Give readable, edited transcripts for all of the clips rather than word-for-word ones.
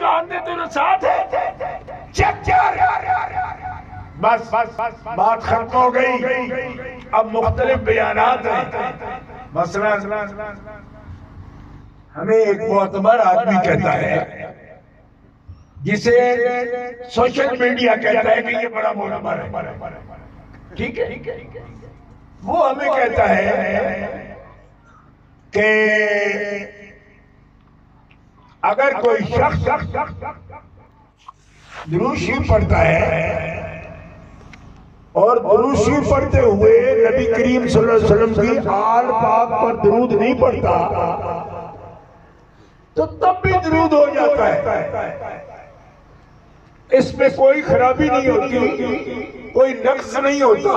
آندے تو ساتھ ہے چیک کر بس بات ختم ہو گئی. اب مختلف بیانات ہیں. مثلا ہمیں ایک معتبر آدمی کہتا ہے جسے سوشل میڈیا کہتا ہے کہ یہ بڑا معتبر ہے. ٹھیک ہے. وہ ہمیں کہتا ہے کہ اگر کوئی شخص درود شریف پڑھتا ہے اور درود شریف پڑھتے ہوئے نبی کریم صلی اللہ علیہ وسلم کی آل پاک پر درود نہیں پڑھتا تو تب بھی درود ہو جاتا ہے. اس میں کوئی خرابی نہیں ہوتی, کوئی نقص نہیں ہوتا.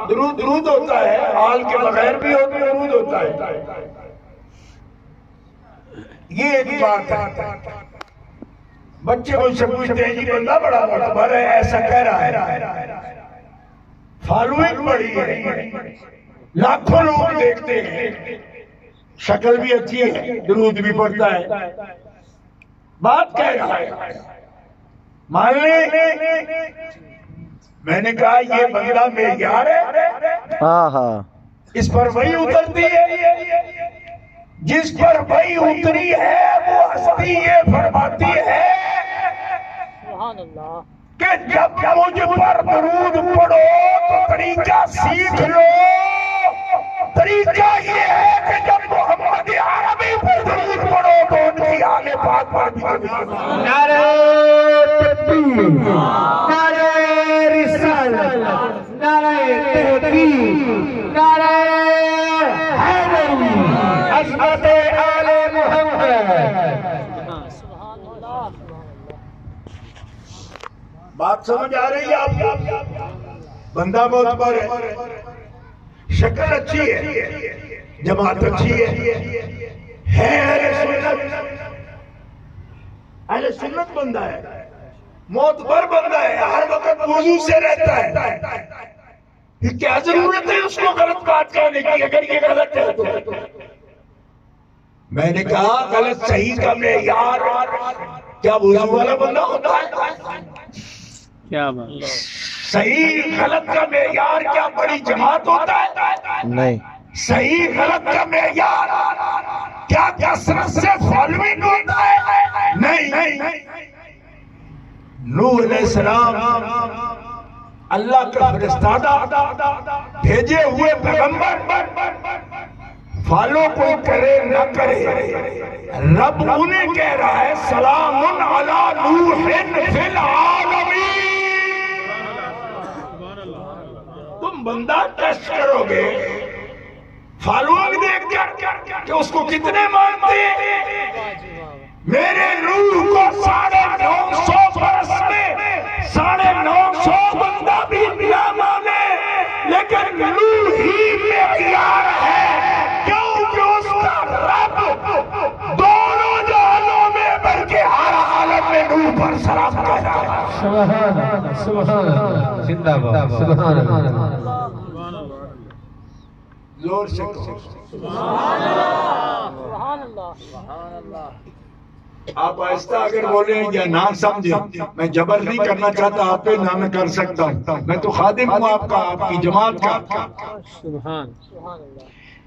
درود ہوتا ہے, آل کے بغیر بھی درود ہوتا ہے. یہ ایک بات ہے. بچے مجھ سے پوچھتے ہیں جی بندہ بڑا معتبر ہے ایسا کہہ رہا ہے, فالوئنگ بڑی ہے, لاکھوں لوگ دیکھتے ہیں, شکل بھی اچھی ہے, درود بھی پڑھتا ہے, بات کہہ رہا ہے مان لیں. میں نے کہا یہ بندہ معیار ہے, اس پر وحی اترتی ہے, جس پر وحی اتری ہے وہ ہستی یہ فرماتی ہے کہ جب مجھ پر درود پڑھو تو طریقہ سیکھ لو. طریقہ یہ ہے کہ جب محمد عربی پر درود پڑھو تو ان کی آل پاک پر بھی درود پڑھو. نعرہ تکبیر, نعرہ رسالت, نعرہ تحقیق, نعرہ حیدری, عظمت آل محمد. بات سمجھ آ رہی ہے آپ؟ بندہ معتبر ہے, شکل اچھی ہے, جماعت اچھی ہے اہل سنت بندہ ہے, معتبر بندہ ہے, ہر وقت وضو سے رہتا ہے. کیا ضرورت ہے اس کو غلط بات کہنے کی اگر یہ غلط ہے تو؟ میں نے کہا غلط صحیح کا معیار کیا وضو والا بندہ ہوتا ہے؟ کیا بات, صحیح غلط کا معیار کیا بڑی جماعت ہوتا ہے؟ نہیں. صحیح غلط کا معیار کیا کثرت سے فالوئنگ ہوتا ہے؟ نہیں. نوح علیہ السلام اللہ کا فرستادہ بھیجے ہوئے پیغمبر, فالو کوئی کرے نہ کرے, رب انہیں کہہ رہا ہے سلام علی نوح فی العالمین. تم بندہ ٹیسٹ کرو گے فالوئنگ دیکھ کر کہ اس کو کتنے مانتے ہیں. میرے روح کو 950 برس میں 950 بندہ بھی نہ مانے, لیکن روح ہی معیار ہے, کیونکہ اس کا رب دونوں جہانوں میں بلکہ ہر حالت میں روح پر سلام کہتا ہے. سبحان اللہ, سبحان اللہ, زندہ باد, سبحان اللہ. زور سے سبحان اللہ, سبحان اللہ, سبحان اللہ. آپ آہستہ اگر بولیں یا نہ سمجھیں, میں جبر نہیں کرنا چاہتا آپ پہ, نہ میں کر سکتا ہوں, میں تو خادم ہوں آپ کا, آپ کی جماعت کا. سبحان,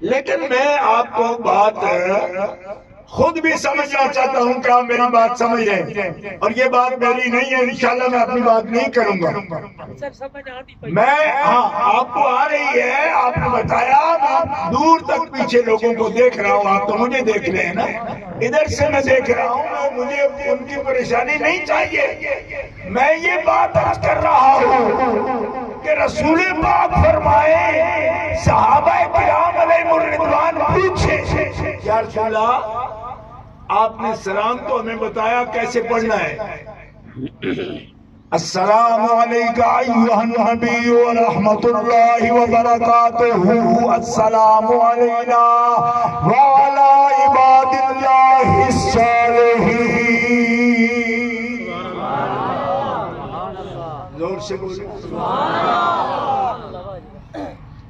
لیکن میں آپ کو بات خود بھی سمجھنا چاہتا ہوں کہ آپ میری بات سمجھ رہے ہیں, اور یہ بات میری نہیں ہے, انشاءاللہ میں اپنی بات نہیں کروں گا. میں آپ کو آ رہی ہے, آپ نے بتایا, میں دور تک پیچھے لوگوں کو دیکھ رہا ہوں, آپ تو مجھے دیکھ رہے ہیں نا, ادھر سے میں دیکھ رہا ہوں, مجھے ان کی پریشانی نہیں چاہیے. میں یہ بات عرض کر رہا ہوں کہ رسول پاک فرمائے صحابہ کرام علیہ الرضوان پوچھے یا رسول اللہ آپ نے سلام تو ہمیں بتایا کیسے پڑھنا ہے. السلام علیکہ ایہا النبی ورحمت اللہ وبرکاتہ, السلام علینا وعلا عباد اللہ الصالحین. زور سے بولو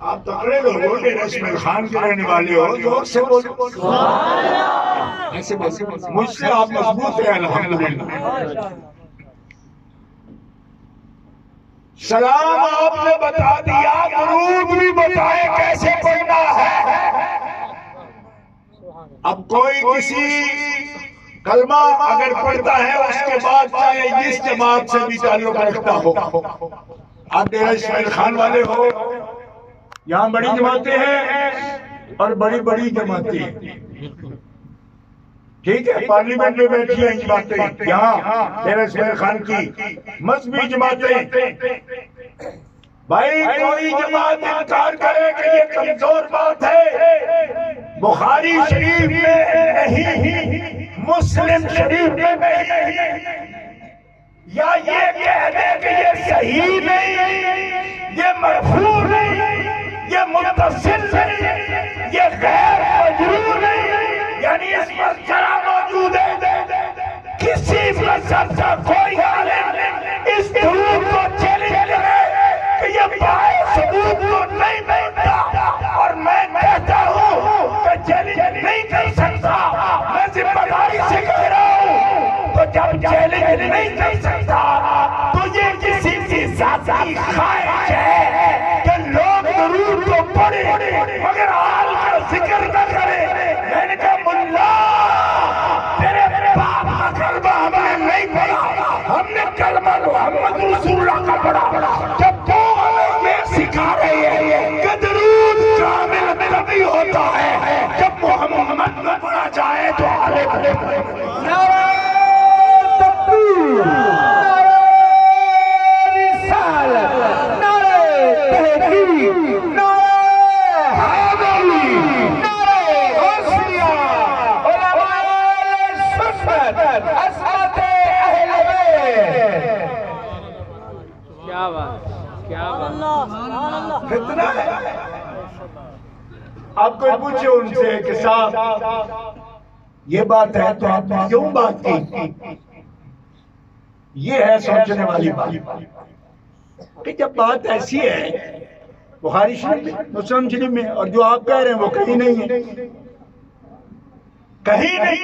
آپ تقریر ہو, رسم الخان کے رہنے والے ہو, زور سے بولو. ایسے مجھ سے آپ مضبوط ہیں الحمدللہ. سلام آپ نے بتا دیا، درود بھی بتائے کیسے پڑھنا ہے. اب کوئی کسی کلمہ اگر پڑھتا ہے اس کے بعد چاہے جس جماعت سے بھی تعلق رکھتا ہو، آپ ڈیرہ اسماعیل خان والے ہو، یہاں بڑی جماعتیں ہیں اور بڑی بڑی جماعتیں ہیں، ٹھیک ہے، پارلیمنٹ میں بیٹھی ہیں جماعتیں، یہاں ڈیرہ اسماعیل خان کی مذہبی جماعتیں. بھائی کوئی جماعت انکار کرے کہ یہ کمزور بات ہے، بخاری شریف میں نہیں، مسلم شریف میں نہیں، یا یہ کہہ دے کہ یہ صحیح نہیں، یہ مرفوع نہیں، یہ متصل نہیں، یہ غیر مجروح نہیں، یعنی اس پر شرح موجود ہے. کسی مذہب کا کوئی عالم اس درود کو چیلنج کرے کہ یہ بائے ثبوت کو نہیں مانتا، اور میں کہتا ہوں کہ چیلنج نہیں کر سکتا، میں ذمہ داری سے کہہ رہا ہوں. تو جب چیلنج نہیں کر سکتا تو یہ کسی کی ذاتی خواہش ہے کہ لوگ درود کو پڑھیں مگر حال کا ذکر نہ کریں. میں نے کہا ملا تیرے باپ کا کلمہ ہم نے نہیں پڑھا، ہم نے کلمہ محمد رسول اللہ کا پڑھا. جب تو ہمیں یہ سکھا رہے ہیں کہ درود کامل تبھی ہوتا ہے جب محمد نہ پڑھا جائے تو عالم. آپ کوئی پوچھے ان سے کہ صاحب یہ بات ہے تو آپ نے کیوں بات کی؟ یہ ہے سوچنے والی بات کہ جب بات ایسی ہے بخاری شریف میں، مسلم شریف میں، اور جو آپ کہہ رہے ہیں وہ کہیں نہیں ہے، کہیں نہیں،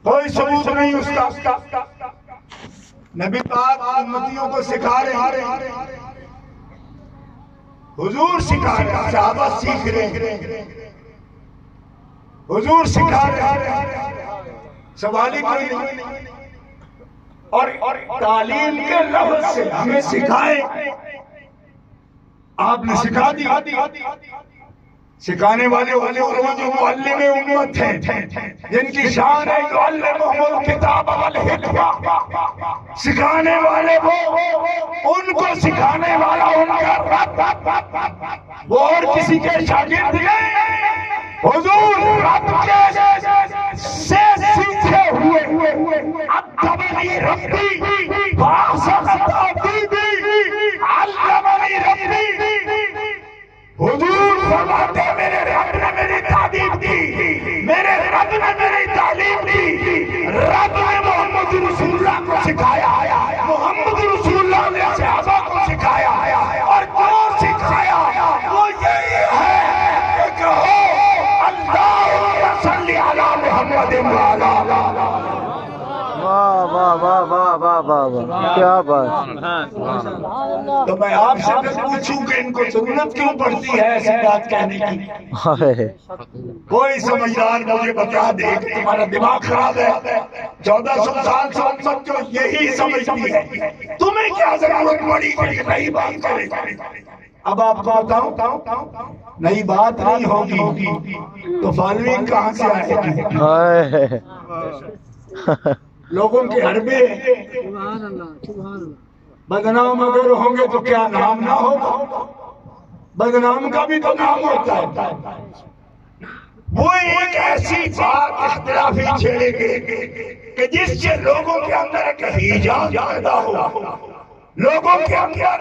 کوئی ثبوت نہیں اس کا. نبی پاک امتیوں کو سکھا رہے ہیں، حضور سکھا رہے ہیں، صحابہ سیکھ رہے ہیں، حضور سکھا رہے ہیں، سوال ہی کوئی نہیں. اور تعلیم کے لفظ سے ہمیں سکھائیں، آپ نے سکھا دیا. سکھانے والے جو معلم امت ہیں جن کی شان ہے یعلمہم الکتاب والحکمہ، سکھانے والے وہ، ان کو سکھانے والا ان کا رب، وہ اور کسی کے شاگرد نہیں، حضور رب کے سے سیکھے ہوئے. ادبنی ربی فاحسن تأدیبی، علمنی ربی. حضور فرماتے میرے رب نے میری تعلیم دی، میرے رب نے میری تعلیم دی. رب نے محمد رسول اللہ کو سکھایا، محمد رسول اللہ نے صحابہ کو سکھایا، اور جو سکھایا وہ یہی ہے کہ کہو اللہم صلی علی محمد وعلی. واہ واہ واہ واہ واہ واہ، کیا بات. تو میں آپ سے پوچھوں کہ ان کو ضرورت کیوں پڑتی ہے ایسی بات کہنے کی؟ کوئی سمجھدار مجھے بتا دے کہ تمہارا دماغ خراب ہے. 1400 سال سے امت جو یہی سمجھتی ہے، تمہیں کیا ضرورت پڑی کہ نئی بات کرے؟ اب آپ کو بتاؤں نئی بات نہیں ہوگی تو فالوئنگ کہاں سے آئے گی؟ لوگوں کے حربے بدنام اگر ہوں گے تو کیا نام نہ ہوگا؟ بدنام کا بھی تو نام ہوتا ہے. وہ ایک ایسی بات اختلافی چھیڑے گے کہ جس سے لوگوں کے اندر ایک ہیجان پیدا ہو، لوگوں کے اندر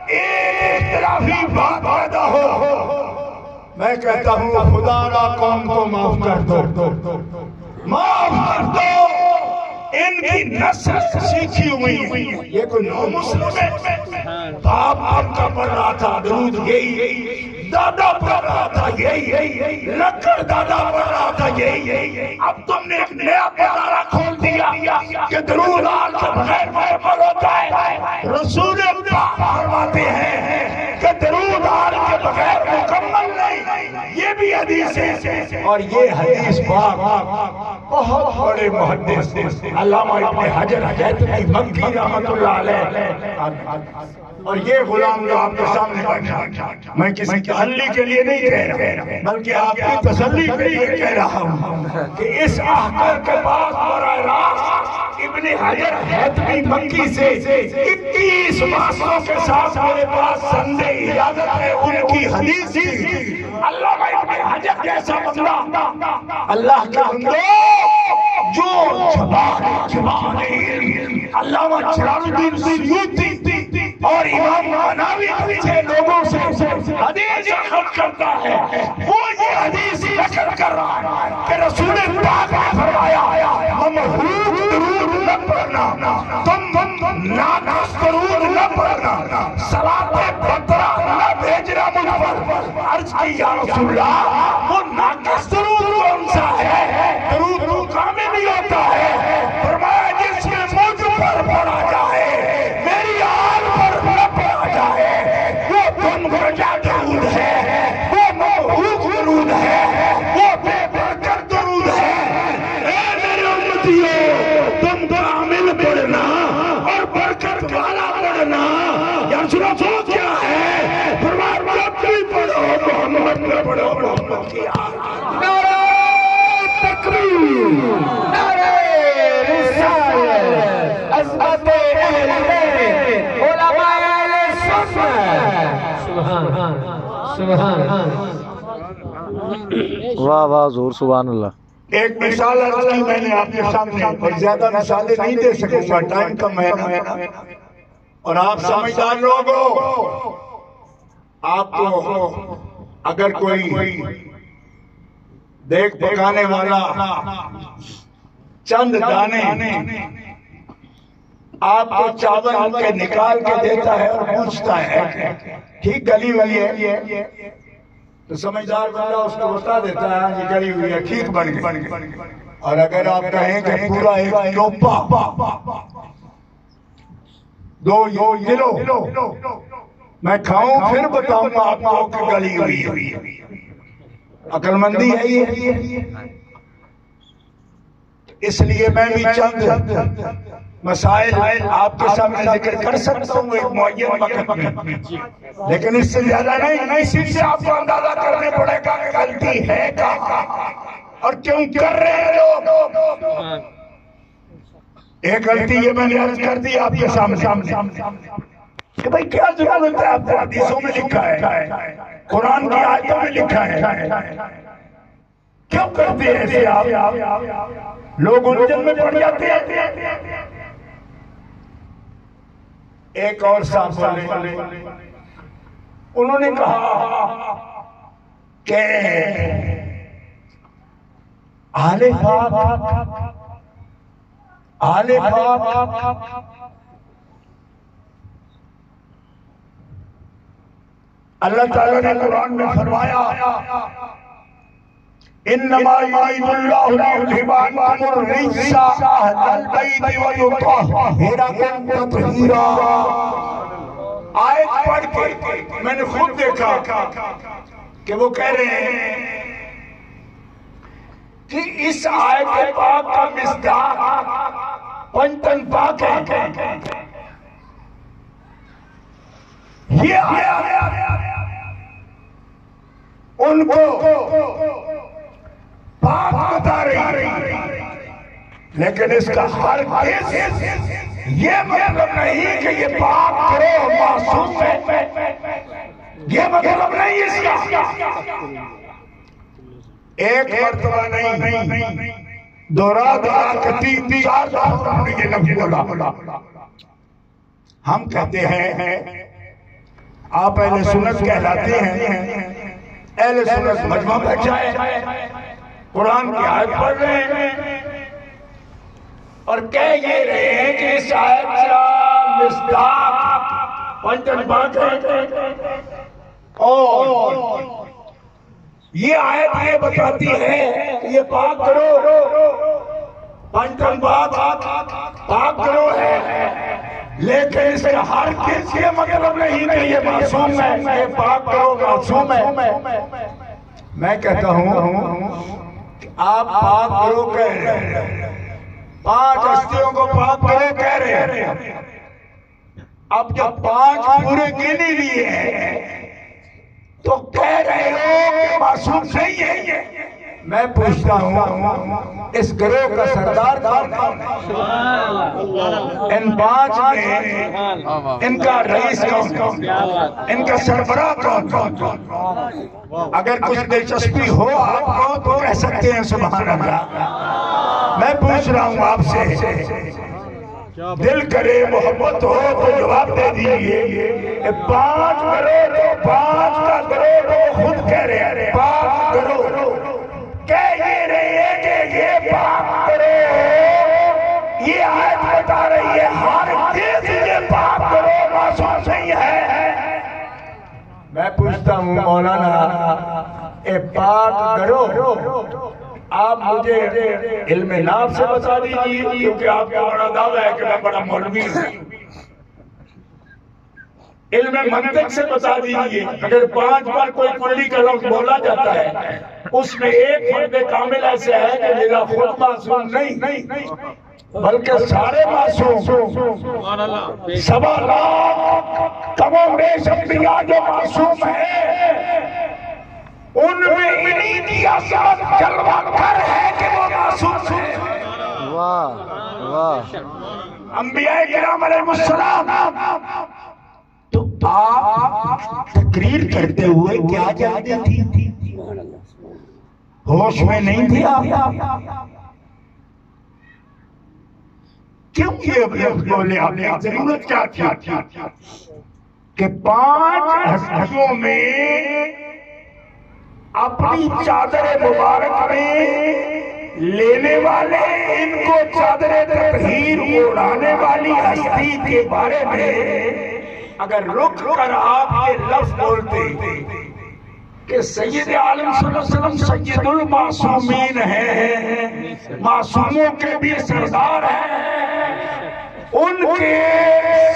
ایک اختلافی بات پیدا ہو. میں کہتا ہوں خدا را قوم کو معاف کر دو، معاف کر دو. ان کی نسل سیکھی ہوئی ہے، یہ کوئی نو مسلم ہے. باپ آپ کا پڑھ رہا تھا درود، یہی دادا پڑھ رہا تھا یہی، لکڑ دادا پڑھ رہا تھا یہی، اب تم نے ایک نیا پتارہ کھول دیا کہ درود آل کے بغیر مکمل ہوتا ہے۔ رسول پاک فرماتے ہیں کہ درود آل کے بغیر مکمل نہیں، یہ بھی حدیث ہے۔ اور یہ حدیث پاک بہت بڑے محدث علامہ ابن حجر حیثمی مکی رحمۃ اللہ علیہ، اور یہ غلام جو آپ کے سامنے بیٹھا، میں کسی تسلی کے لیے نہیں کہہ رہا بلکہ آپ کی تسلی کے لیے کہہ رہا ہوں کہ اس احکام کے بعد براہ راست ابن حجر حیثمی مکی سے 21 ماسوں کے ساتھ میرے پاس سند اجازت ہے ان کی حدیث کی۔ اللہ کا ابن حجر جیسا بندہ، اللہ کے بندو جو زبان علم علامہ جلال الدین سیوطی اور امام مناوی سے لوگوں سے حدیث نقل کرتا ہے، وہ یہ حدیث نقل کر رہا ہے کہ رسول پاک نے فرمایا ممحوق درود نہ پڑھنا، تم ناقص درود نہ پڑھنا، صلاۃ بطرہ نہ بھیجنا مجھ پر۔ عرض کی یا رسول اللہ وہ ناقص درود کون سا ہے؟ درود تو کامل نہیں ہوتا ہے۔ فرمایا جس میں مجھ پر پڑھا جائے، میری آل پر نہ پڑھا جائے، وہ تم کو کیا درود ہے، وہ ممحوق درود ہے، وہ بے برکت درود ہے۔ اے میرے امتیوں، تم کامل پڑھنا اور برکت والا پڑھنا، یا سنو کیا ہے؟ فرمایا جب بھی پڑھو محمد میں پڑھو، محمد کی آل۔ نعرہ تکبیر، نعرہ رسالت، عظمت اہل بیت، علماء اہل سنت۔ سبحان سبحان واہ واہ حضور سبحان اللہ۔ ایک مثال عرض کی میں نے آپ کے سامنے، اور زیادہ مثالیں نہیں دے سکوں گا، ٹائم کم ہے نا، اور آپ سمجھدار لوگ ہو، آپ کو اگر کوئی دیکھ پکانے والا چند دانے آپ کو چاول کے نکال کے دیتا ہے اور پوچھتا ہے ٹھیک گلی ہوئی ہے، تو سمجھدار بندہ اس کو بتا دیتا ہے یہ گلی ہوئی ہے، ٹھیک بن گئی۔ اور اگر آپ کہیں کہ پورا ایک ٹوپا 2 کلو میں کھاؤں پھر بتاؤں گا آپ کو کہ گلی ہوئی ہے، عقل مندی ہے یہ۔ اس لیے میں بھی چند مسائل آپ کے سامنے ذکر کر سکتا ہوں ایک معین وقت میں، لیکن اس سے زیادہ نہیں۔ اسی سے آپ کو اندازہ کرنے پڑے گا کہ غلطی ہے کہاں اور کیوں کر رہے ہیں لوگ۔ ایک غلطی یہ میں نے عرض کر دی آپ کے سامنے کہ بھئی کیا ضرورت ہے، آپ کو حدیثوں میں لکھا ہے، قرآن کی آیتوں میں لکھا ہے، کیوں کرتے ہیں ایسے آپ؟ لوگ الجھن میں پڑ جاتے ہیں۔ ایک اور صاحب بولے، انہوں نے کہا کہ آل پاک اللہ تعالیٰ نے قرآن میں فرمایا انما یرید اللہ لیذھب عنکم الرجس اہل البیت ویطہرکم تطہیرا۔ آیت پڑھ کے میں نے خود دیکھا کہ وہ کہہ رہے ہیں کہ اس آیت پاک کا مصداق پنجتن پاک ہے، یہ آیا ان کو پاک بتا رہی، لیکن اس کا ہر یہ مطلب نہیں کہ یہ پاک کرو معصوم ہے، یہ مطلب نہیں اس کا۔ ایک مرتبہ نہیں، دورہ کے 3-4 دفعہ یہ لفظ بولا۔ ہم کہتے ہیں آپ اہل سنت کہلاتے ہیں، اہل سنت مجمع بیٹھا ہے، قرآن کی آیت پڑھ رہے ہیں اور کہہ یہ رہے ہیں کہ اس آیت کا مصداق پنجتن پاک ہے، اور یہ آیت یہ بتاتی ہے یہ پاک کرو پنجتن پاک کرو ہے، لیکن اس کا ہر کس یہ مطلب نہیں کہ یہ معصوم ہے، یہ پاک کرو معصوم ہے۔ میں کہتا ہوں کہ آپ پاک کرو کہہ رہے ہیں، 5 ہستیوں کو پاک کرو کہہ رہے ہیں، اب جب 5 پورے گنے لیے ہیں تو کہہ رہے ہو کہ معصوم نہیں ہے۔ میں پوچھتا ہوں اس گروہ کا سردار کون ہے؟ ان 5 میں ان کا رئیس کون، ان کا سربراہ کون؟ اگر کچھ دلچسپی ہو آپ کو تو کہہ سکتے ہیں سبحان اللہ۔ میں پوچھ رہا ہوں آپ سے، دل کرے محبت ہو تو جواب دے دیجئے۔ 5 کرو تو 5 کا کرو تو خود کہہ رہے ہیں پاک کرو، کہہ یہ رہے ہیں کہ یہ پاک کرو، یہ آیت بتا رہی ہے ہر چیز یہ پاک کرو معصوم نہیں ہے۔ میں پوچھتا ہوں مولانا اے پاک کرو آپ مجھے علم ناف سے بتا دیجئے، کیونکہ آپ کا بڑا دعویٰ ہے کہ میں بڑا مولوی ہوں۔ علم منطق سے بتا دیجئے، اگر 5 بار کوئی کلی کا لفظ بولا جاتا ہے اس میں ایک فرد کامل ایسے ہے کہ میرا خود معصوم نہیں بلکہ سارے معصوم، 7 لاکھ کم و بیش انبیاء جو معصوم ہیں ان میں انہی کی عظمت جلوہ کر ہے کہ وہ معصوم ہیں۔ واہ واہ، انبیاء کرام علیہ السلام تو آپ تقریر کرتے ہوئے کیا جانتے تھی؟ ہوش میں نہیں تھی آپ؟ کیوں یہ بولے آپ نے ضرورت کیا تھی کہ 5 ہستیوں میں اپنی چادر مبارک میں لینے والے ان کو چادر تطہیر اڑانے والی ہستی کے بارے میں اگر رک کر آپ یہ لفظ بولتے کہ سید عالم صلی اللہ علیہ وسلم سید المعصومین ہیں، معصوموں کے بھی سردار ہیں، ان کے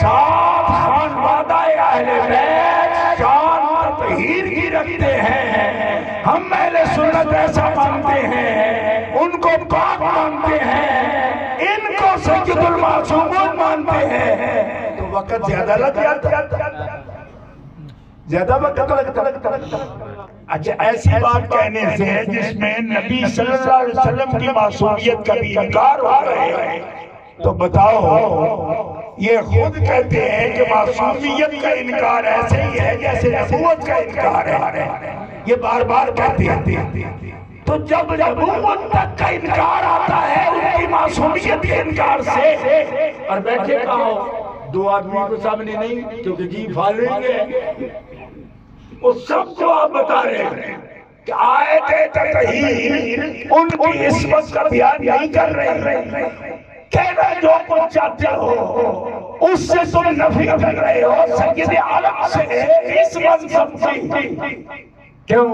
ساتھ خانوادہ اہل بیت شان تطہیر کی رکھتے ہیں، ہم اہل سنت ایسا مانتے ہیں، ان کو پاک مانتے ہیں، ان کو سید المعصومون مانتے ہیں، تو وقت زیادہ لگ جاتا، زیادہ وقت لگتا۔ اچھا ایسی بات کہنے سے جس میں نبی صلی اللہ علیہ وسلم کی معصومیت کا بھی انکار ہو رہے ہیں تو بتاؤ یہ خود کہتے ہیں کہ معصومیت کا انکار ایسے ہی ہے جیسے نبوت کا انکار ہے، یہ بار بار کہتے ہیں۔ تو جب نبوت تک کا انکار آتا ہے ان کی معصومیت کے انکار سے، اور بیٹھے کہاں 2 آدمی کو سامنے نہیں کیونکہ جی فالوئنگ ہے، اس سب کو آپ بتا رہے ہیں کہ آیت تطہیر ان کی عصمت کا بیان نہیں کر رہے، کہنا جو کچھ چاہتے ہو اس سے تم نفی کر رہے ہو، سید عالم سے عصمت سمجھی کیوں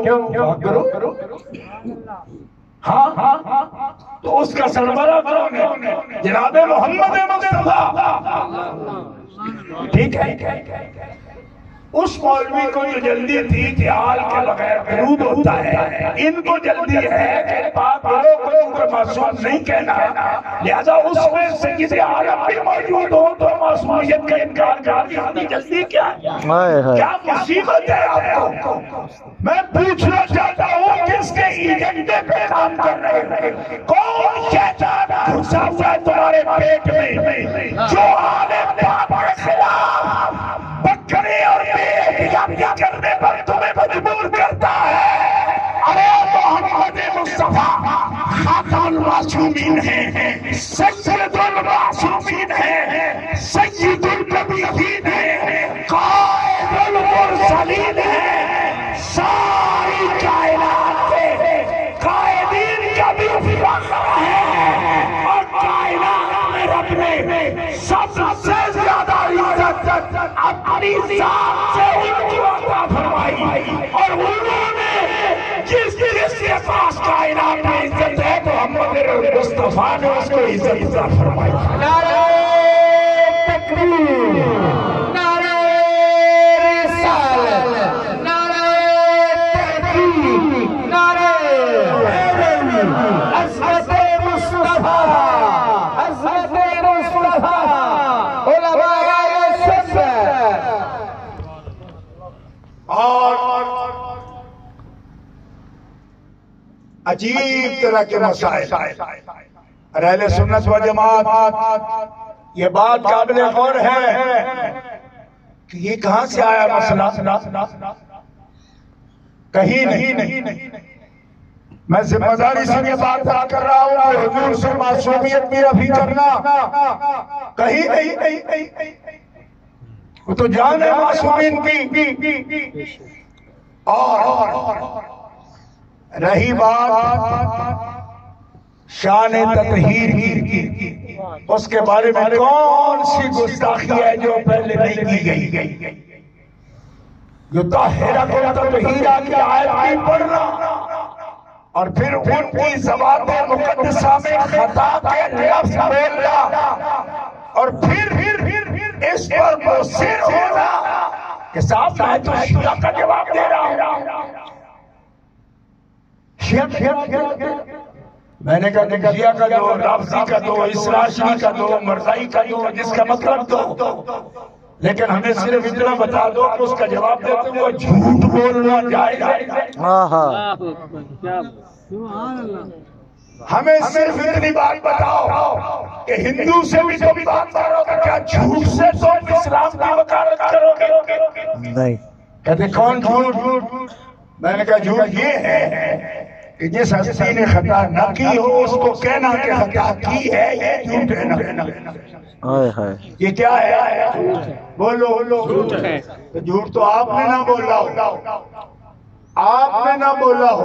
کرو؟ ہاں تو اس کا سربراہ کون ہے؟ جناب محمد مصطفیٰ، ٹھیک ہے۔ اس مولوی کو جو جلدی تھی کہ آل کے بغیر درود ہوتا ہے، ان کو جلدی ہے کہ پاک لوگوں کو معصوم نہیں کہنا، لہذا اس میں سید عالم بھی موجود ہو تو معصومیت کا انکار کرنے جلدی کیا ہے؟ کیا مصیبت ہے آپ کو؟ میں پوچھنا چاہتا ہوں کس کے ایجنڈے پہ کام کر رہے ہیں؟ کون شیطان گھسا ہوا ہے تمہارے پیٹ میں جو عالم پاک کے خلاف بکرے اور احتجاج کرنے پر تمہیں مجبور کرتا ہے؟ ارے محمد مصطفیٰ خاتم المعصومین ہیں، سید المعصومین ہیں، سید النبیین ہیں، قائد المرسلین ہیں، ساری کائنات کے قائدین کا بھی فخر ہے، اور کائنات میں رب نے سب سے زیادہ عزت اپنی ذات سے ان کو عطا فرمائی۔ مصطفیٰ نے اس کو عزت عطا فرمائی۔ نعرہ تکبیر، نعرہ رسالت، نعرہ تحقیق، نعرہ عظمت مصطفیٰ، عظمت مصطفیٰ، علماء سنت۔ اور عجیب طرح کے مسائل، اور اہل سنت و جماعت یہ بات قابل غور ہے کہ یہ کہاں سے آیا مسئلہ؟ کہیں نہیں۔ میں ذمہ داری سے یہ بات کر رہا ہوں کہ حضور سے معصومیت بھی رفع کرنا کہیں نہیں۔ وہ تو جان ہے معصومین کی۔ اور رہی بات شان تطہیر کی، اس کے بارے میں کون سی گستاخی ہے جو پہلے نہیں کی گئی؟ جو طاہرہ کو تطہیرہ کی آیت بھی پڑھنا اور پھر ان کی زبان مقدسہ میں خطا کے لفظ بولنا اور پھر اس پر مصر ہونا کہ صاحب میں تو شیعہ کا جواب دے رہا ہوں۔ میں نے کہا کہ شیعہ کا دو، رافضی کا دو، اسرائیلی کا دو، مرزائی کا دو، جس کا مطلب دو، لیکن ہمیں صرف اتنا بتا دو کہ اس کا جواب دیتے ہوئے جھوٹ بولنا جائز ہے۔ ہمیں صرف اتنی بات بتاؤ کہ ہندو سے بھی تو بات کرو کہ کیا جھوٹ سے تو اسلام کی وکالت کرو گے؟ نہیں۔ کہتے کون جھوٹ؟ میں نے کہا جھوٹ یہ ہے کہ جس ہستی نے خطا نہ کی ہو اس کو کہنا کہ خطا کی ہے، یہ جھوٹ ہے نا۔ یہ کیا ہے؟ بولو۔ تو جھوٹ تو آپ نے نہ بولا ہو، آپ نے نہ بولا ہو،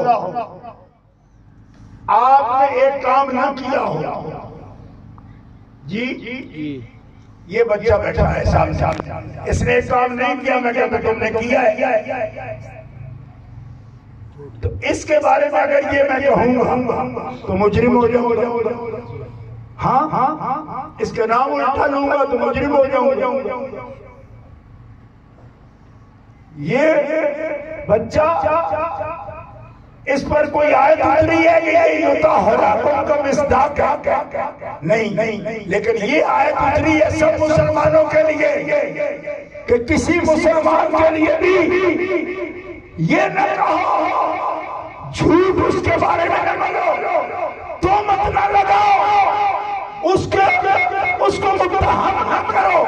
آپ نے ایک کام نہ کیا ہو۔ جی یہ بچہ بیٹھا ہے سامنے، اس نے ایک کام نہیں کیا، میں کہتا تم نے کیا ہے، تو اس کے بارے میں اگر یہ میں کہوں گا تو مجرم ہو جاؤں گا۔ ہاں اس کے نام اٹھا لوں گا تو مجرم ہو جاؤں گا۔ یہ بچہ اس پر کوئی آیت اتری ہے کہ یہ یطہرکم کا مصداق ہے؟ نہیں، لیکن یہ آیت اتری ہے سب مسلمانوں کے لیے کہ کسی مسلمان کے لیے بھی یہ نہ کہو، جھوٹ اس کے بارے میں نہ بولو، تہمت نہ لگاؤ، اس کو متہم نہ کرو۔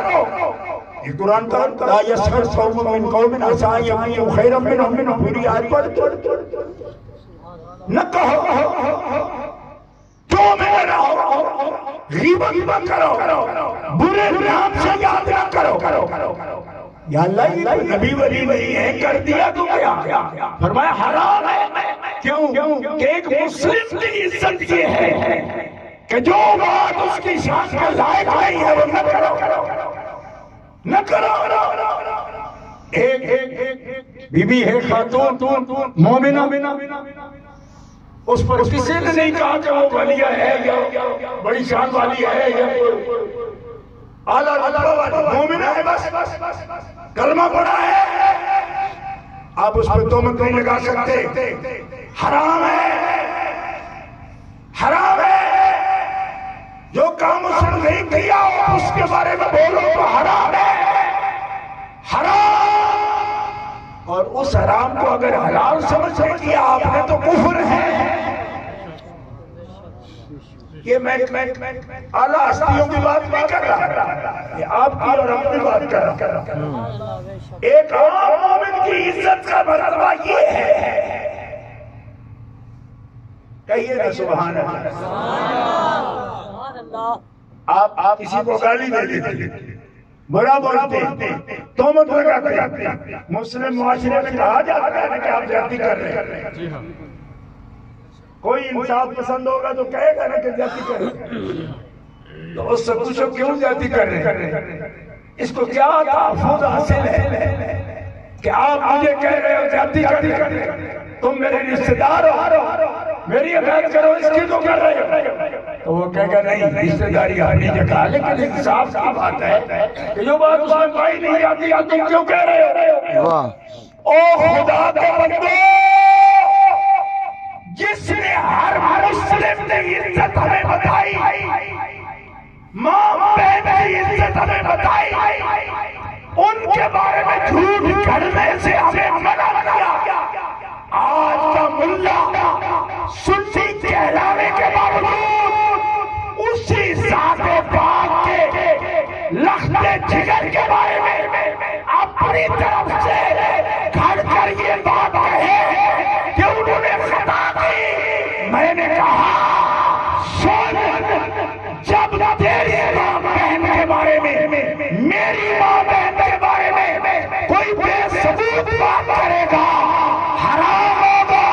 یہ قرآن کا لا یسخر قوم من قوم عسى ان يكونوا خيرا منهم، پوری آیت پڑھ نہ کہو، تو میں نہ ہو، غیبت نہ کرو، برے نام سے یاد نہ کرو۔ یا اللہ یہ نبی ولی نہیں ہے، کر دیا تو کیا؟ فرمایا حرام ہے۔ کیوں کہ ایک مسلم کی عزت یہ ہے کہ جو بات اس کی شان کے لائق نہیں ہے وہ نہ کرو۔ ایک بی بی ہے خاتون مومنہ، اس پر کسی نے نہیں کہا کہ وہ ولیہ ہے یا بڑی شان والی ہے یا اعلیٰ مومنہ ہے، بس کلمہ پڑھا ہے، آپ اس پر تہمت نہیں لگا سکتے۔ حرام ہے، حرام ہے۔ جو کام اس نے نہیں کیا اس کے بارے میں بولو تو حرام ہے، حرام۔ اور اس حرام کو اگر حلال سمجھ کیا آپ نے تو کفر ہے۔ یہ میں اعلیٰ ہستیوں کی بات نہیں کر رہا، یہ آپ کی اور اپنی بات کر رہا۔ ایک عام مومن کی عزت کا مرتبہ یہ ہے، کہیے نا سبحان اللہ۔ آپ کسی کو گالی دے دیتے، برا بولتے، تہمت لگاتے، مسلم معاشرے میں کہا جاتا ہے کہ آپ زیادتی کر رہے ہیں۔ کوئی انصاف پسند ہوگا تو کہے گا نا کہ زیادتی کر رہے ہیں، تو اس سے پوچھو کیوں زیادتی کر رہے ہیں؟ اس کو کیا تحفظ حاصل ہے کہ آپ مجھے کہہ رہے ہو زیادتی کر رہے ہیں؟ تم میرے رشتہ دار ہو، میری عبادت کرو، اس کی تو کر رہے ہو۔ تو وہ کہے گا نہیں رشتہ داری اپنی جگہ، لیکن انصاف کی بات ہے کہ جو بات اس میں پائی نہیں آتی تم کیوں کہہ رہے ہو؟ واہ او خدا کے بندو، جس نے ہر مسلم کی عزت ہمیں بتائی، ماں بہن کی عزت ہمیں بتائی، ان کے بارے میں جھوٹ گھڑنے سے ہمیں منع کیا، آج کا ملا سنی کہلانے کے باوجود اسی ذات پاک کے لخت جگر کے بارے میں اپنی طرف سے گھڑ کر یہ بات کہے کہ انہوں نے خطا کی۔ میں نے کہا سن، جب تیری ماں بہن کے بارے میں، میری ماں بہن کے بارے میں کوئی بے ثبوت بات کرے گا حرام ہوگا،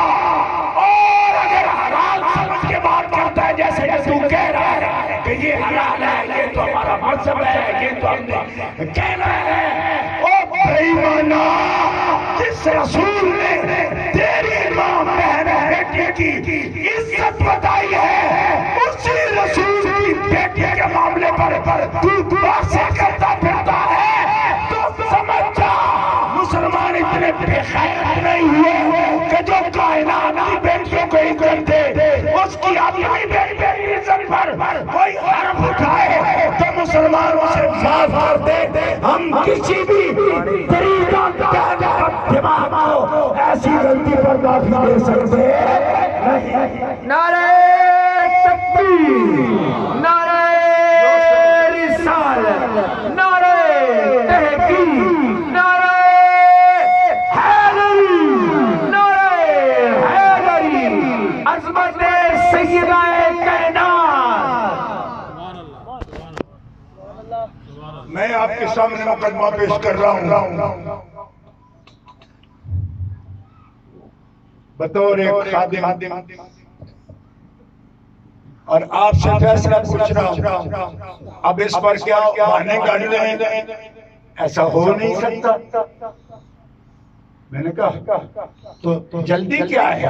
اور اگر حلال سمجھ کے بات کرتا ہے جیسے کہ تو کہہ رہا ہے کہ یہ حلال ہے، یہ تو ہمارا مذہب ہے، یہ تو ہم نے کہنا ہے، او بے ایمانا، جس رسول نے تیری ماں بہن بیٹی کی عزت بتائی ہے، اسی رسول کی بیٹی کے معاملے پر تو باتیں کرتا پھرتا ہے، تو سمجھ جا مسلمان اتنے بے خیرت نہیں ہوئے کہ جو کائنات کی بیٹیوں کو عزت دے، اس کی اپنی بیٹی کی عزت پر کوئی حرف اٹھائے تو مسلمان اسے معاف کر دے۔ ہم کسی بھی طریقہ دماغ کو ایسی غلطی پر معافی دے سکتے نہیں۔ نعرہ تکبیر، نعرہ رسالت، نعرہ تحقیق، نعرہ حیدری، نعرہ حیدری، عظمت سیدہ کائنات۔ میں آپ کے سامنے مقدمہ پیش کر رہا ہوں بطور ایک خادم، اور آپ سے فیصلہ پوچھ رہا ہوں، اب اس پر کیا معنی کر لیں؟ ایسا ہو نہیں سکتا۔ میں نے کہا تو جلدی کیا ہے؟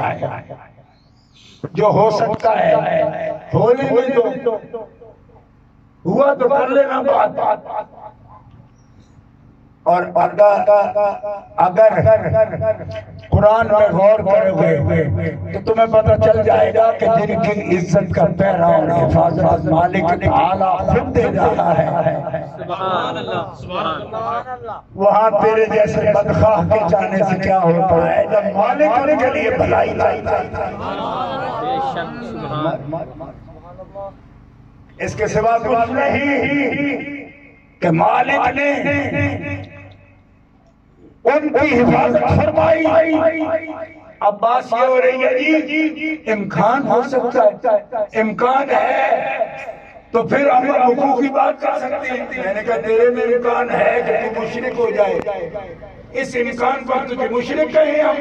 جو ہو سکتا ہے ہونے میں دو، ہوا تو کر لینا بات۔ اور اگر قرآن میں غور کرو گے تو تمہیں پتہ چل جائے گا کہ جن کی عزت کا پہرا اور حفاظت مالک تعالیٰ خود دے رہا ہے، سبحان اللہ، سبحان اللہ، وہاں تیرے جیسے بدخواہ کے جانے سے کیا ہوتا ہے جب مالک ان کے لیے بھلائی لاتا ہے۔ بے شک سبحان اس کے سوا کچھ نہیں کہ مالک نے ان کی حفاظت فرمائی۔ اب بات یہ ہو رہی ہے جی امکان ہو سکتا ہے، امکان ہے تو پھر ہم حقوق کی بات کر سکتے ہیں۔ میں نے کہا تیرے میں امکان ہے کہ تو مشرک ہو جائے، اس امکان پر تجھے مشرک کہیں ہم،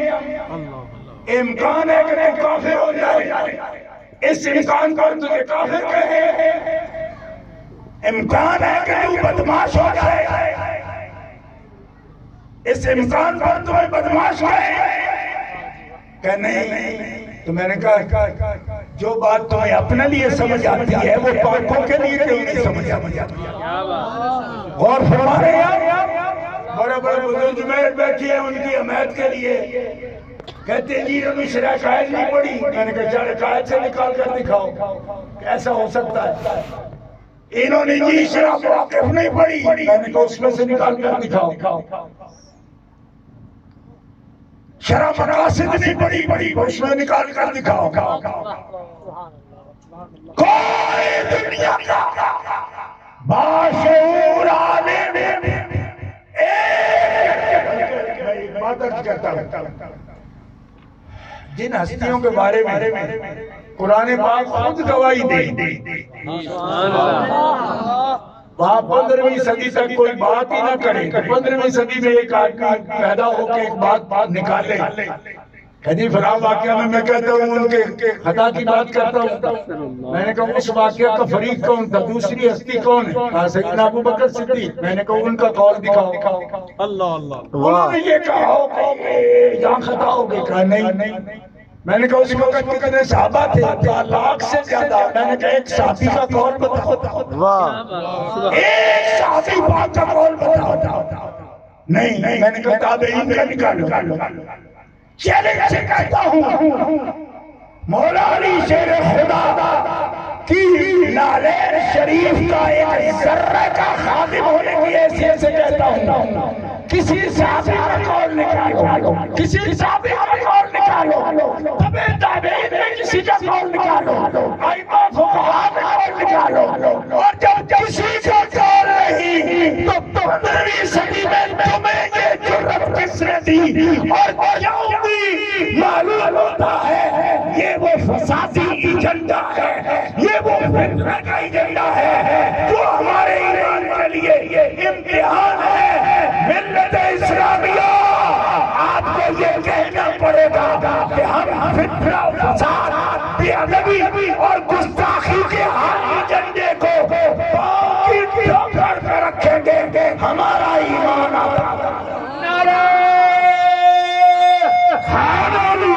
امکان ہے کہ تو کافر ہو جائے، اس امکان پر تجھے کافر کہیں، امکان ہے کہ تو بدماش ہو جائے، اس امکان پر تمہیں بدماش کہ نہیں۔ تو میں نے کہا جو بات تمہیں اپنے لیے سمجھ آتی ہے وہ پاکوں کے لیے کیوں نہیں سمجھ آتی؟ غور فرما رہے ہیں، بڑے بڑے بزرگ جمعیت بیٹھی ہیں ان کی حمایت کے لیے، کہتے ہیں جی انہوں نے شرح قائد نہیں پڑھی۔ میں نے کہا شرح قائد سے نکال کر دکھاؤ، ایسا ہو سکتا ہے؟ انہوں نے جی شرح مواقف نہیں پڑھی، میں نے کہا اس میں سے نکال کر دکھاؤ۔ شرح مقاصد نہیں پڑھی، اس میں نکال کر دکھاؤ۔ کوئی دنیا کا باشعور عالم ایک بات عرض کرتا ہوں، جن ہستیوں کے بارے میں قرآن پاک خود گواہی دے، وہاں 15ویں صدی تک کوئی بات ہی نہ کرے، 15ویں صدی میں ایک آدمی پیدا ہو کے ایک بات نکالے کہ جی فلاں واقعہ میں کہتا ہوں ان کے خطا کی بات کرتا ہوں۔ میں نے کہا اس واقعہ کا فریق کون تھا، دوسری ہستی کون ہے؟ کہا سیدنا ابو بکر صدیق۔ میں نے کہا ان کا قول دکھاؤ۔ اللہ اللہ، انہوں نے یہ کہا کہ یہاں خطا ہو گئی، کہا نہیں، میں نے کہا اس وقت کتنے صحابہ تھے؟ 4 لاکھ سے زیادہ۔ میں نے کہا ایک صحابی کا قول بتاؤ، واہ ایک صحابی پاک کا قول بتاؤ۔ نہیں، میں نے کہا تابعین کا نکالو۔ چیلنج سے کہتا ہوں، مولا علی شیر خدا کی نعلین شریف کا ایک ذرہ کا خادم ہونے کی حیثیت سے کہتا ہوں، کسی صحابی کا قول نکالو، کسی صحابی کا قول نکالو، تبع تابعین میں کسی کا قول نکالو، ائمہ فقہا کا قول نکالو، اور جب کسی کا قول نہیں تو 15ویں صدی میں تمہیں یہ جرأت کس نے دی اور کیوں دی؟ معلوم ہوتا ہے یہ وہ فسادی ایجنڈا ہے، یہ وہ فتنہ کا ایجنڈا ہے جو ہمارے ایمان کے لیے امتحان ہے۔ ملت اسلامیہ آپ کو یہ کہنا پڑے گا کہ ہم فتنہ و فساد، بے ادبی اور گستاخی کے ہر ایجنڈے کو پاؤں کی ٹھوکر پہ رکھیں گے، ہمارا ایمان آتا ہے۔ نعرہ حیدری،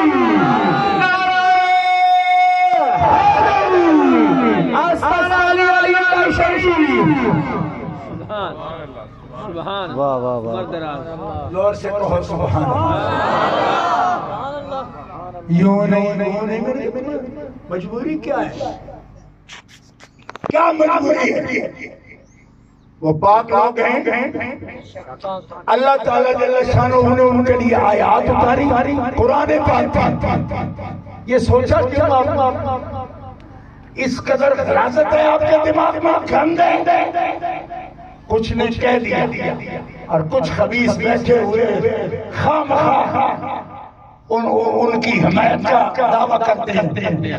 نعرہ حیدری، آستانہ علی علیہ شریف۔ سبحان واہ واہ واہ مردراز زور سے کہو سبحان اللہ۔ یوں نہیں، مجبوری کیا ہے؟ کیا مجبوری ہے؟ وہ پاک لوگ ہیں، اللہ تعالیٰ جل شانہ نے ان کے لیے آیات اتاری، قرآن پاک۔ یہ سوچا کیوں آپ اس قدر غلاظت ہے آپ کے دماغ میں؟ گندے کچھ نے کہہ دیا اور کچھ خبیث بیٹھے ہوئے خواہ ان کی حمایت کا دعویٰ کرتے ہیں۔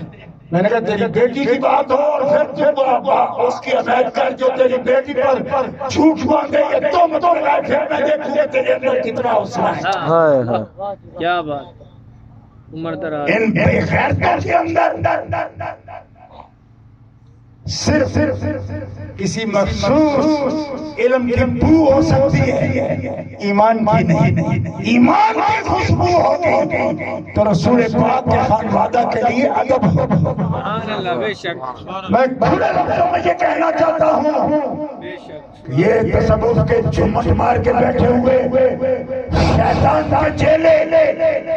میں نے کہا تیری بیٹی کی بات ہو اور پھر تو اس کی حمایت کر جو تیری بیٹی پر جھوٹ باندھے، یہ تم پھر میں دیکھوں گا تیرے اندر کتنا حوصلہ ہے۔ کیا بات مردراز، ان بے غیرتوں کے اندر صرف کسی مخصوص علم کی بو ہو سکتی ہے، ایمان کی نہیں۔ ایمان کی خوشبو ہوگی تو رسول پاک کے خانوادہ کے لیے ادب ہو۔ سبحان اللہ، بے شک، میں کھلے لفظوں میں یہ کہنا چاہتا ہوں، بے شک، یہ تصوف کے چمٹ مار کے بیٹھے ہوئے شیطان کے چیلے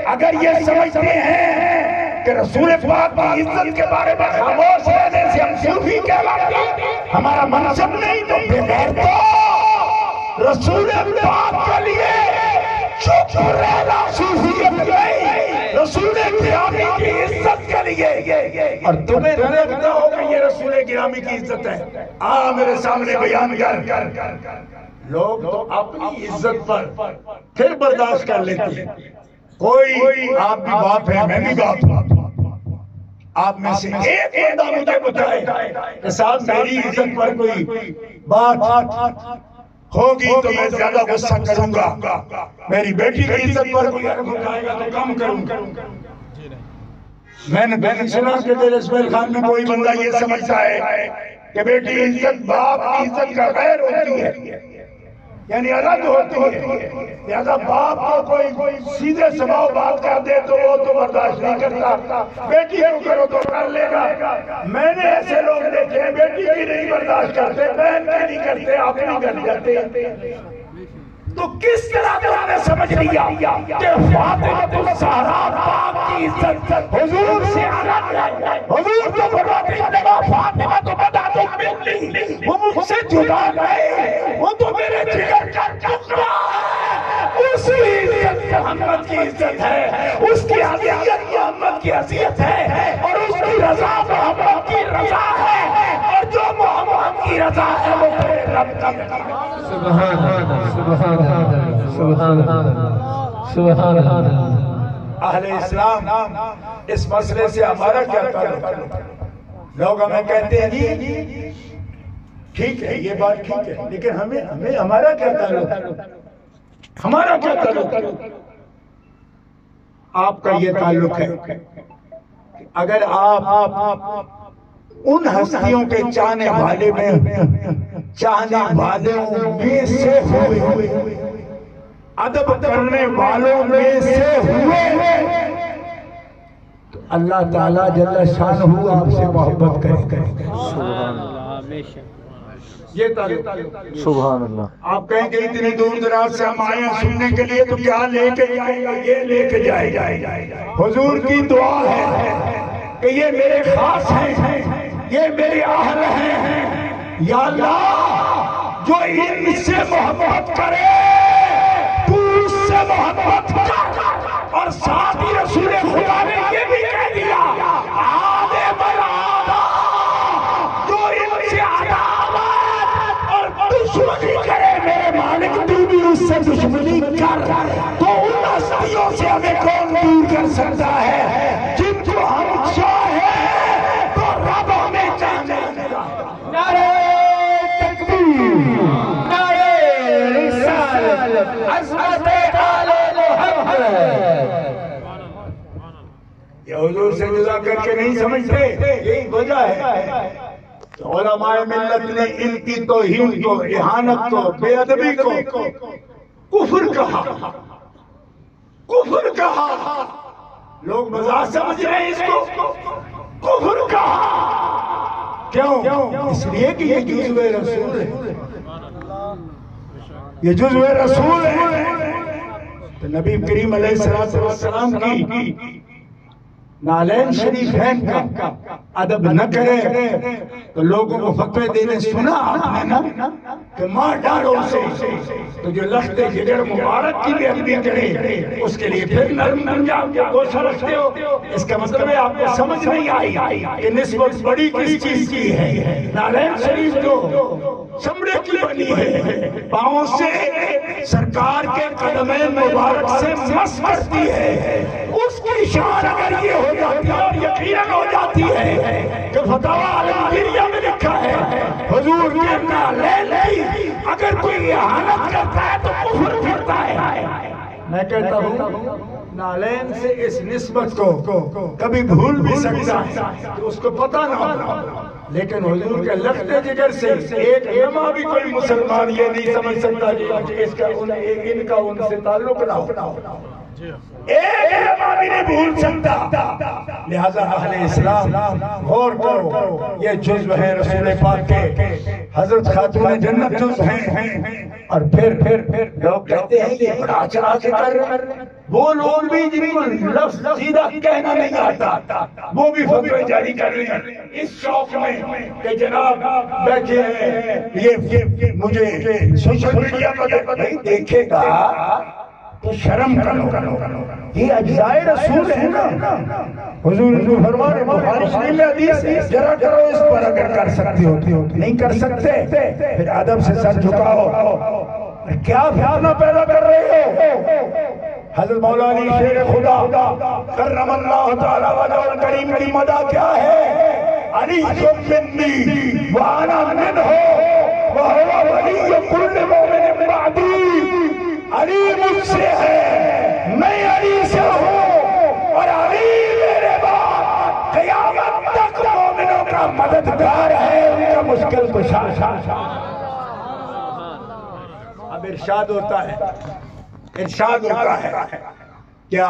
اگر یہ سمجھتے ہیں کہ رسول پاک کی عزت کے بارے میں خاموش رہنے سے ہم صوفی کہلاتے ہیں، ہمارا منصب نہیں تو بے غیرتوں، رسول پاک کے لیے چپ رہنا صوفیت نہیں، رسول گرامی کی عزت کے لیے۔ اور تمہیں لگتا ہوگا یہ رسول گرامی کی عزت ہے، میرے سامنے بیان کر۔ لوگ تو اپنی عزت پر پھر برداشت کر لیتے ہیں۔ کوئی آپ بھی باپ ہے، میں بھی باپ ہوں، آپ میں سے ایک بندہ مجھے بتائے کہ صاحب میری عزت پر کوئی بات ہوگی تو میں زیادہ غصہ کروں گا، میری بیٹی کی عزت پر کوئی حرف اٹھائے گا تو کم کروں گا۔ میں نے سنا کہ میرے اسماعیل خان میں کوئی بندہ یہ سمجھتا ہے کہ بیٹی کی عزت باپ کی عزت کا غیر ہوتی ہے، یعنی الگ ہوتی ہے، لہذا باپ کو کوئی سیدھے سباؤ بات کر دے تو وہ تو برداشت نہیں کرتا، بیٹی کو کرو تو کر لے گا۔ میں نے ایسے لوگ دیکھے ہیں بیٹی کی نہیں برداشت کرتے، بہن کی نہیں کرتے، اپنی کر جاتے۔ تو کس طرح تم نے سمجھ لیا کہ فاطمہ الزہرا پاک کی عزت حضور سے الگ ہے؟ حضور تو فرماتے ہیں فاطمہ تو بنات منی، وہ مجھ سے جدا نہیں، وہ تو میرے جگر کا ٹکڑا ہے۔ اس کی عزت محمد کی عزت ہے، اس کی عزیت محمد کی عزیت ہے، اور اس کی رضا محمد کی رضا ہے، اور جو محمد کی رضا ہے وہ میرے رب کی رضا ہے۔ سبحان اللہ، سبحان اللہ، سبحان اللہ، سبحان اللہ۔ اہل اسلام اس مسئلے سے ہمارا کیا تعلق؟ لوگ ہمیں کہتے ہیں جی ٹھیک ہے یہ بات ٹھیک ہے، لیکن ہمیں ہمارا کیا تعلق؟ ہمارا کیا تعلق؟ آپ کا یہ تعلق ہے اگر آپ ان ہستیوں کے چاہنے والے میں سے ہوئے، ادب کرنے والوں میں سے ہوئے، اللہ تعالیٰ جل شانہ آپ سے محبت کرے. سبحان اللہ یہ تعلق. سبحان اللہ. آپ کہیں کہ اتنی دور دراز سے ہم آئے ہیں سننے کے لیے تو کیا لے کے جائے گا؟ یہ لے کے جائے گا. حضور کی دعا ہے کہ یہ میرے خاص ہیں، یہ میرے اہل ہیں. یا اللہ جو اس سے محبت کرے تو اس سے محبت کر. اور ساتھ ہی رسول خدا نے یہ بھی کہہ دیا آدھے برادہ جو ان سے عداوت اور دشمنی کرے میرے مالک تو بھی اس سے دشمنی کر. تو ان ہستیوں سے ہمیں کون دور کر سکتا ہے جن کو ہم چاہیں تو رب ہمیں چاہنے گا. نعرہ تکبیر، نعرہ رسالت، عظمت آل محمد. یہ حضور سے جدا کر کے نہیں سمجھتے، یہی وجہ ہے. علماء ملت نے ان کی توہین کو، اہانت کو، بے ادبی کو کفر کہا. کفر کہا. لوگ مذاق سمجھ رہے ہیں اس کو. کفر کہا. کیوں؟ اس لیے کہ یہ جزو رسول ہے. یہ جزو رسول ہے. تو نبی کریم علیہ السلام کی نالین شریفین کا ادب نہ کرے تو لوگوں کو فتوے دینے سنا آپ نے نا کہ ماں ڈالو اسے. تو جو لخت جگر مبارک کی بھی اپنی کرے اس کے لیے پھر نرم انجام کے گوشہ رکھتے ہو. اس کا مطلب ہے آپ کو سمجھ نہیں آئی کہ نسبت بڑی کس چیز کی ہے. نالین شریف جو چمڑے کی بنی ہے، پاؤں سے سرکار کے قدمین مبارک سے مس کرتی ہے. اس کی شان اگر یہ ہو جاتی ہے اور یقیناً ہو جاتی ہے کہ فتاویٰ عالمگیریہ میں لکھا ہے حضور کے نالین کی اگر کوئی اہانت کرتا ہے تو کفر کرتا ہے. میں کہتا ہوں نالین سے اس نسبت کو کبھی بھول بھی سکتا ہے کہ اس کو پتہ نہ ہو. لیکن حضور کے لخت جگر سے ایک علماء بھی کوئی مسلمان یہ نہیں سمجھ سکتا کہ اس کا ان کا ان سے تعلق نہ ہو. ایک علماء بھی نہیں بھول سکتا. لہذا اہل اسلام غور کرو، یہ جزو ہیں رسول پاک کے. حضرت خاتون جنت جزو ہیں. اور پھر لوگ کہتے ہیں یہ بڑا چڑھا کے کر رہے ہیں. وہ لوگ بھی جن کو لفظ سیدھا کہنا نہیں آتا وہ بھی فتوے جاری کر رہے ہیں اس شوق میں کہ جناب بیٹھے ہیں یہ مجھے سوشل میڈیا پر نہیں دیکھے گا تو شرم کرو. یہ اجزائے رسول ہے نا. حضور فرمانے بخاری شریف میں حدیث ہے ذرا کرو اس پر اگر کر سکتے ہو. نہیں کر سکتے پھر ادب سے سر جھکاؤ. کیا فتنہ پیدا کر رہے ہو؟ حضرت مولانا شیر خدا کرم اللہ تعالی وجہ الکریم کی مدح کیا ہے؟ علی منی وانا منہ وہو ولی کل مومن بعدی. علی مجھ سے ہے، میں علی سے ہوں، اور علی میرے بعد قیامت تک مومنوں کا مددگار ہے، ان کا مشکل کشا. اب ارشاد ہوتا ہے کیا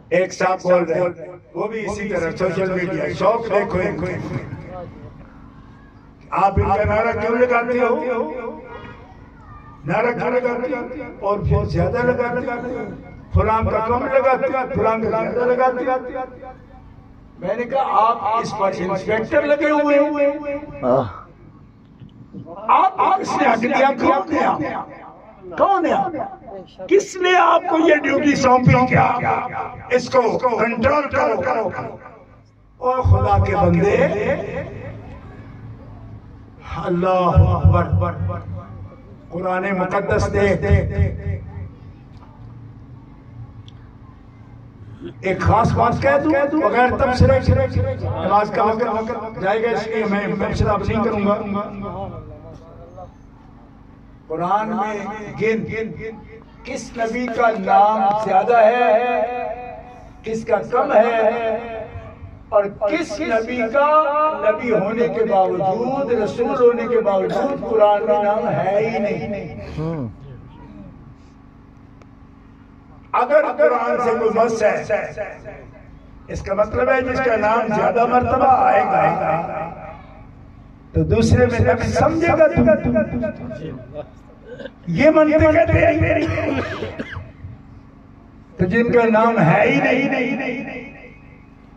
ایک صاحب بول رہے ہیں وہ بھی اسی طرح سوشل میڈیا شوق دیکھو. آپ ان کا نعرہ کیوں لگاتے ہو؟ نعرہ کیوں لگاتے ہو؟ اور پھر زیادہ لگاتے ہو. فلاں کا کم لگاتے ہو، فلاں کا زیادہ لگاتے ہو. میں نے کہا آپ اس پر انسپیکٹر لگے ہوئے ہیں. آپ اس نے حق دیا. کون ہے؟ کس نے آپ کو یہ ڈیوٹی سونپی؟ کیا اس کو کنٹرول کرو. اور خدا کے بندے اللہ اکبر. قرآن مقدس دیکھ ایک خاص بات کہہ دوں بغیر تبصرے نماز کا وقت جائے گا اس لیے میں تبصرہ نہیں کروں گا. قرآن میں گن کس نبی کا نام زیادہ ہے، کس کا کم ہے، اور کس نبی کا نبی ہونے کے باوجود، رسول ہونے کے باوجود قرآن میں نام ہے ہی نہیں. اگر قرآن سے کوئی مس ہے اس کا مطلب ہے جس کا نام زیادہ مرتبہ آئے گا تو دوسرے میں نقص سمجھے گا تو یہ منطق ہے تیری تو جن کا نام ہے ہی نہیں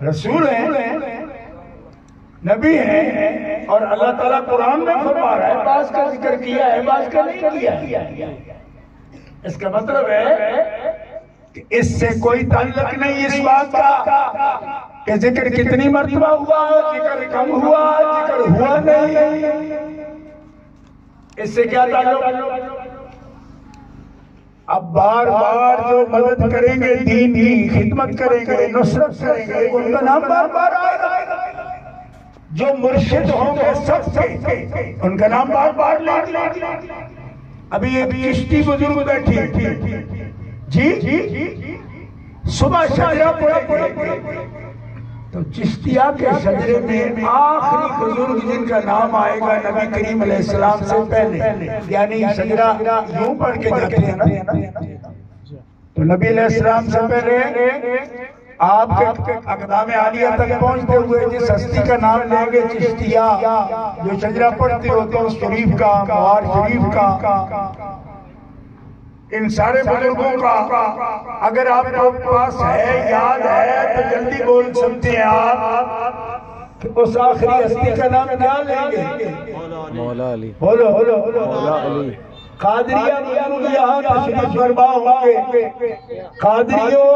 رسول ہیں نبی ہیں اور اللہ تعالیٰ قرآن میں فرما رہا ہے بعض کا ذکر کیا ہے بعض کا نہیں کیا اس کا مطلب ہے کہ اس سے کوئی تعلق نہیں اس بات کا کہ ذکر کتنی مرتبہ ہوا ذکر کم ہوا ذکر ہوا نہیں اس سے کیا تعلق اب بار بار جو مدد کریں گے دین کی خدمت کریں گے نصرت کریں گے ان کا نام بار بار آئے گا جو مرشد ہوں گے سب سے ان کا نام بار بار لے ابھی ایک چشتی بزرگ بیٹھی جی صبح شجرہ پڑھے تو چشتیہ کے شجرے میں آخری بزرگ جن کا نام آئے گا نبی کریم علیہ السلام سے پہلے یعنی شجرہ یوں پڑھ کے جاتے ہیں نا تو نبی علیہ السلام سے پہلے آپ کے اقدام عالیہ تک پہنچتے ہوئے جس ہستی کا نام لیں گے چشتیہ جو شجرہ پڑھتے ہوتے ہیں شریف کا موار شریف کا ان سارے بزرگوں کا اگر آپ کے پاس ہے یاد ہے تو جلدی بول سکتے ہیں آپ اس آخری ہستی کا نام کیا لیں گے مولا علی بولو مولا علی قادریہ بزرگ یہاں تشریف فرما ہوں گے قادریوں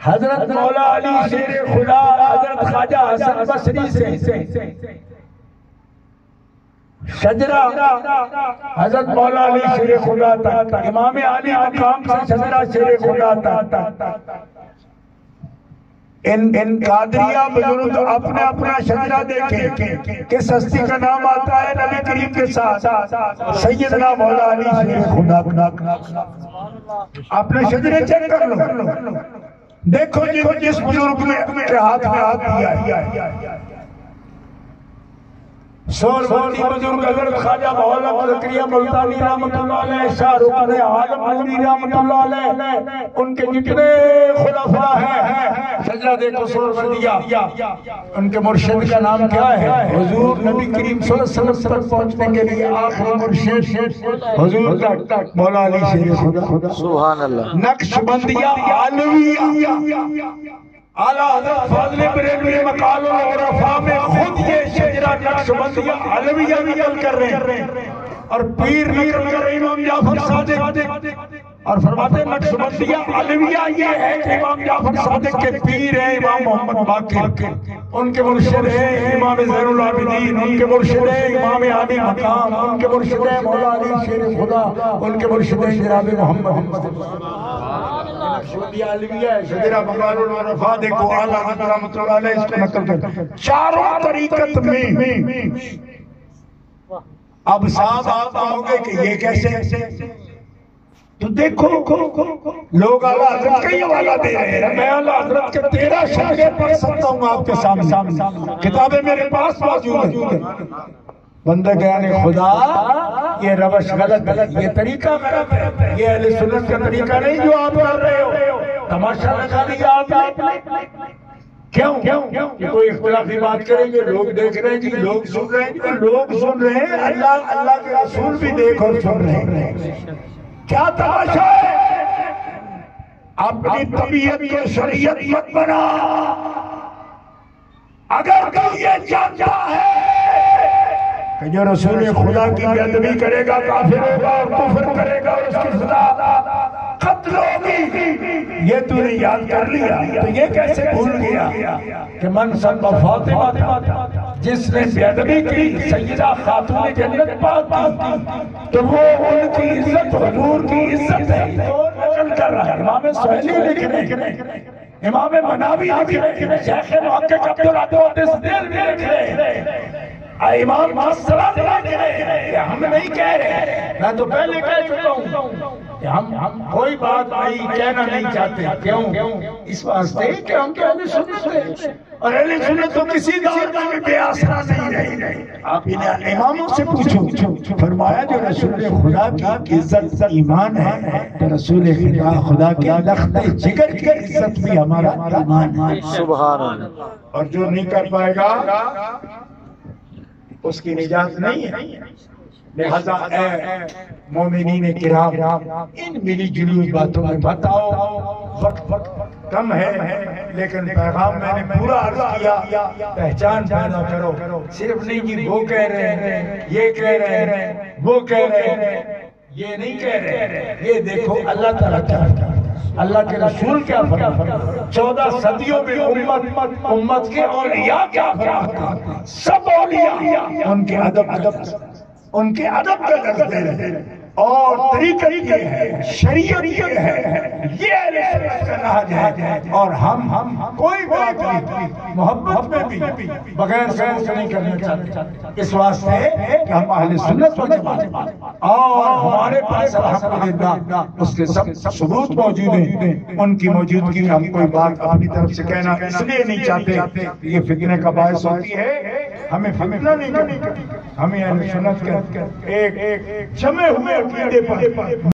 حضرت مولا علی شیر خدا حضرت خواجہ حسن بصری سے شجرہ حضرت مولا علی شیر خدا تک امام علی مقام سے شجرہ شیر خدا تک ان قادریہ بزرگ اپنے اپنا شجرہ دیکھیں کس ہستی کا نام آتا ہے نبی کریم کے ساتھ سیدنا مولا علی شیر خدا اپنے شجرے چیک کر لو دیکھو جس بزرگ کے ہاتھ میں ہاتھ دیا سور بھرتی بزرگ حضرت خواجہ مولا زکریا ملتانی رحمت اللہ علیہ شاہ رکن عالم علی رحمت اللہ علیہ ان کے جتنے خلفاء ہیں شجرہ دیکھو سور بھردیا ان کے مرشد کا نام کیا ہے حضور نبی کریم صلی اللہ علیہ وسلم تک پہنچنے کے لیے آخری مرشد حضور تک مولا علی شیر خدا سبحان اللہ نقش بندیہ علویہ اعلیٰ حضرت فاضل بریلوی مقال العرفاء میں خود یہ شجرہ نقشبندیہ علویہ نقل کر رہے ہیں اور پیر نقل کر رہے امام جعفر صادق اور فرماتے ہیں نقشبندیہ علویہ یہ ہے کہ امام جعفر صادق کے پیر ہیں امام محمد باقر ان کے مرشد ہیں امام زین العابدین ان کے مرشد ہیں امام عالی مقام ان کے مرشد ہیں مولا علی شیر خدا ان کے مرشد ہیں جناب محمد نقشبندیہ علویہ ہے شجرہ مقال العرفاء دیکھو اعلیٰ حضرت رحمت اللہ علیہ اس کو نقل کر چاروں طریقت میں اب صاحب آپ آؤ گے کہ یہ کیسے تو دیکھو لوگ اعلیٰ حضرت کا یہ حوالہ دے رہے ہیں میں اعلیٰ حضرت کے 13 شرحیں پڑھ سکتا ہوں آپ کے سامنے کتابیں میرے پاس موجود ہیں بندہ گیان خدا یہ روش غلط یہ طریقہ غلط ہے یہ اہل سنت کا طریقہ نہیں جو آپ کر رہے ہو تماشا لگا دیا آپ کیوں کہ کوئی اختلافی بات کریں گے لوگ دیکھ رہے ہیں جی لوگ سن رہے ہیں لوگ سن رہے ہیں اللہ کے رسول بھی دیکھ اور سن رہے ہیں کیا تماشا ہے اپنی طبیعت کو شریعت مت بنا اگر کوئی یہ جانتا ہے کہ جو رسول خدا کی بے ادبی کرے گا کافر ہوگا اور کفر کرے گا اور اس کی سزا قتل ہوگی یہ تو نے یاد کر لیا تو یہ کیسے بھول گیا کہ من سب فاطمہ جس نے بے ادبی کی سیدہ خاتون جنت پاک کی تو وہ ان کی عزت حضور کی عزت ہے تو نقل کر رہا ہے امام سہیلی لکھ رہے ہیں امام مناوی لکھ رہے ہیں شیخ محقق عبدالعزیز دل بھی لکھ رہے ہیں امام مصرہ لکھ رہے ہیں ہم نہیں کہہ رہے میں تو پہلے کہہ چکا ہوں کہ ہم کوئی بات نہیں کہنا نہیں چاہتے. کیوں؟ اس واسطے کہ ہم تو اہل سنت ہیں اور اہل سنت تو کسی دور میں بے آسرا نہیں رہی. آپ انہیں اماموں سے پوچھو. فرمایا جو رسول خدا کی عزت ایمان ہے تو رسول خدا کے لخت جگر کی عزت بھی ہمارا ایمان ہے. سبحان اللہ. اور جو نہیں کر پائے گا اس کی نجات نہیں ہے. لہذا اے مومنین کرام ان ملی جلی باتوں میں بتاؤ. وقت کم ہے لیکن پیغام میں نے پورا عرض کیا. پہچان پیدا کرو. صرف نہیں جی وہ کہہ رہے ہیں یہ کہہ رہے ہیں وہ کہہ رہے ہیں یہ نہیں کہہ رہے. یہ دیکھو اللہ تعالیٰ کیا کرتا ہے. اللہ کے رسول کیا فرماتا. 14 صدیوں میں امت کے اولیاء کیا فرماتا. سب اولیاء ان کے ادب کا درس دے رہے ہیں اور طریقہ یہ ہے شریعت یہ ہے. یہ اہل سنت کا نہج ہے. اور ہم کوئی بات نہیں محبت میں بھی بغیر سنت نہیں کرنا چاہتے. اس واسطے کہ ہم اہل سنت و جماعت اور ہمارے پاس الحمدللہ اس کے سب ثبوت موجود ہیں. ان کی موجودگی میں ہم کوئی بات اپنی طرف سے کہنا اس لیے نہیں چاہتے. یہ فتنے کا باعث ہوتی ہے. ہمیں فتنہ نہیں کرنا. ہمیں اہل سنت کے ایک جمع ہوئے عقیدے پر